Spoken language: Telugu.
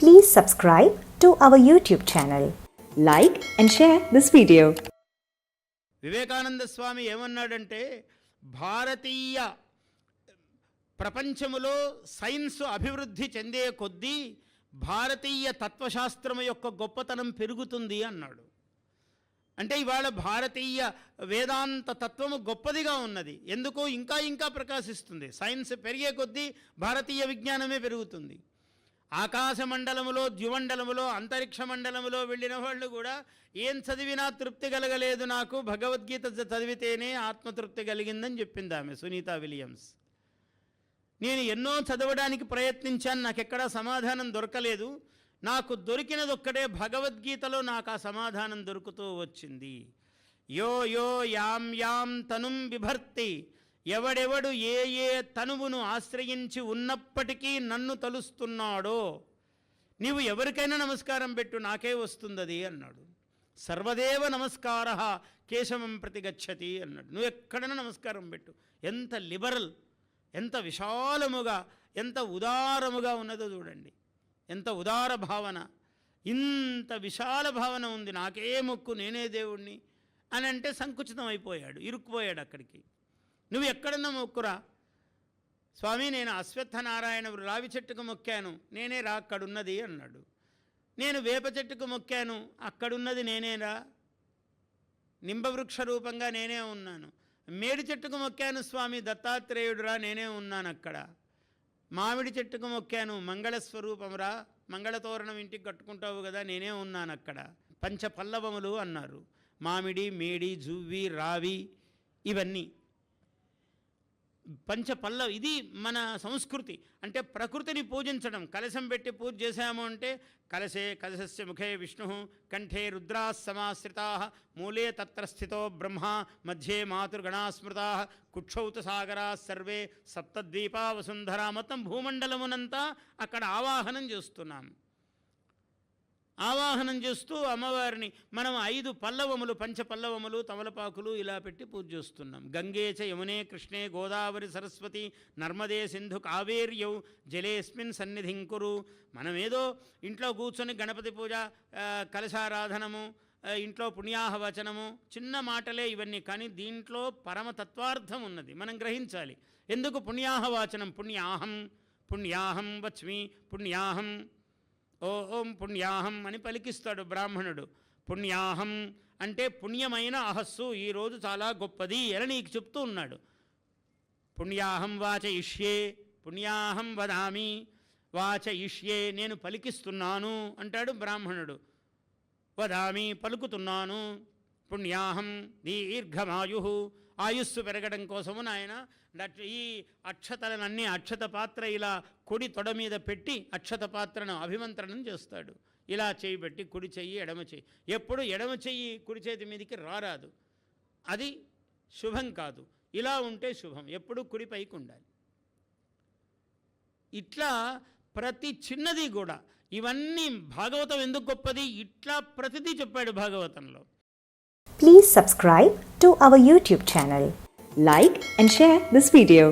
Please subscribe to our YouTube channel. Like and share this video. Vivekananda Swami ఏమన్నాడంటే, భారతీయ ప్రపంచములో సైన్స్ అభివృద్ధి చెందే కొద్దీ భారతీయ తత్వశాస్త్రం యొక్క గొప్పతనం పెరుగుతుంది అన్నాడు. అంటే ఇవాళ భారతీయ వేదాంత తత్వము గొప్పదిగా ఉన్నది. ఎందుకు? ఇంకా ఇంకా ప్రకాశిస్తుంది. సైన్స్ పెరిగే కొద్దీ భారతీయ విజ్ఞానమే పెరుగుతుంది. ఆకాశ మండలములో, ద్యుమండలములో, అంతరిక్ష మండలములో వెళ్ళిన వాళ్ళు కూడా ఏం చదివినా తృప్తి కలగలేదు, నాకు భగవద్గీత చదివితేనే ఆత్మతృప్తి కలిగిందని చెప్పింది ఆమె, సునీతా విలియమ్స్. నేను ఎన్నో చదవడానికి ప్రయత్నించాను, నాకెక్కడా సమాధానం దొరకలేదు. నాకు దొరికినది ఒక్కటే, భగవద్గీతలో నాకు ఆ సమాధానం దొరుకుతూ వచ్చింది. యో యో యాం యాం తనుం బిభర్తి, ఎవడెవడు ఏ ఏ తనువును ఆశ్రయించి ఉన్నప్పటికీ నన్ను తలుస్తున్నాడో, నీవు ఎవరికైనా నమస్కారం పెట్టు, నాకే వస్తుంది అన్నాడు. సర్వదేవ నమస్కార కేశవం ప్రతి గచ్చతి అన్నాడు. నువ్వు ఎక్కడైనా నమస్కారం పెట్టు. ఎంత లిబరల్, ఎంత విశాలముగా, ఎంత ఉదారముగా ఉన్నదో చూడండి. ఎంత ఉదార భావన, ఇంత విశాల భావన ఉంది. నాకే మొక్కు, నేనే దేవుణ్ణి అని అంటే సంకుచితం అయిపోయాడు, ఇరుక్కుపోయాడు అక్కడికి. నువ్వు ఎక్కడన్నా మొక్కురా స్వామి, నేను అశ్వత్థనారాయణ రావి చెట్టుకు మొక్కాను, నేనే రా అక్కడున్నది అన్నాడు. నేను వేప చెట్టుకు మొక్కాను, అక్కడున్నది నేనేరా, నింబవృక్ష రూపంగా నేనే ఉన్నాను. మేడి చెట్టుకు మొక్కాను స్వామి, దత్తాత్రేయుడురా, నేనే ఉన్నాను అక్కడ. మామిడి చెట్టుకు మొక్కాను, మంగళస్వరూపంరా, మంగళతోరణం ఇంటికి కట్టుకుంటావు కదా, నేనే ఉన్నాను అక్కడ. పంచపల్లవములు అన్నారు, మామిడి, మేడి, జువ్వి, రావి, ఇవన్నీ పంచపల్లవ. ఇది మన సంస్కృతి. అంటే ప్రకృతిని పూజించడం. కలశం పెట్టి పూజ చేశాము అంటే, కలశస్య ముఖే విష్ణు, కంఠే రుద్రా సమాశ్రితా, మూలే తత్ర స్థితో బ్రహ్మ, మధ్యే మాతృగణా స్మృతా, కుక్షౌత సాగరా సర్వే సప్తద్వీపా వసుంధర. మొత్తం భూమండలమునంతా అక్కడ ఆవాహనం చేస్తున్నాం. ఆవాహనం చేస్తూ అమ్మవారిని మనం 5 పల్లవములు, పంచపల్లవములు, తమలపాకులు ఇలా పెట్టి పూజ చేస్తున్నాం. గంగే చ యమునే కృష్ణే గోదావరి సరస్వతి నర్మదే సింధు కావేర్యౌ జలేస్మిన్ సన్నిధిం కురు. మనమేదో ఇంట్లో కూర్చొని గణపతి పూజ, కలశారాధనము, ఇంట్లో పుణ్యాహవచనము, చిన్న మాటలే ఇవన్నీ. కానీ దీంట్లో పరమతత్వార్థం ఉన్నది, మనం గ్రహించాలి. ఎందుకు పుణ్యాహవాచనం? పుణ్యాహం పుణ్యాహం వచ్మి, పుణ్యాహం ఓం పుణ్యాహం అని పలికిస్తాడు బ్రాహ్మణుడు. పుణ్యాహం అంటే పుణ్యమైన అహస్సు, ఈరోజు చాలా గొప్పది అని నీకు చెప్తూ ఉన్నాడు. పుణ్యాహం వాచయిష్యే, పుణ్యాహం వదామి, వాచయిష్యే నేను పలికిస్తున్నాను అంటాడు బ్రాహ్మణుడు. వదామి పలుకుతున్నాను. పుణ్యాహం దీర్ఘమాయు, ఆయుస్సు పెరగడం కోసము నాయన ఈ అక్షతలనన్నీ, అక్షత పాత్ర ఇలా కుడి తొడ మీద పెట్టి అక్షత పాత్రను అభిమంత్రణం చేస్తాడు. ఇలా చేయి పెట్టి, కుడి చెయ్యి ఎడమ చెయ్యి, ఎప్పుడు ఎడమ చెయ్యి కుడి చేతి మీదకి రారాదు, అది శుభం కాదు. ఇలా ఉంటే శుభం, ఎప్పుడు కుడి పైకి ఉండాలి. ఇట్లా ప్రతి చిన్నది కూడా, ఇవన్నీ భాగవతం ఎందుకు గొప్పది, ఇట్లా ప్రతిదీ చెప్పాడు భాగవతంలో. Please subscribe to our YouTube channel. Like and share this video.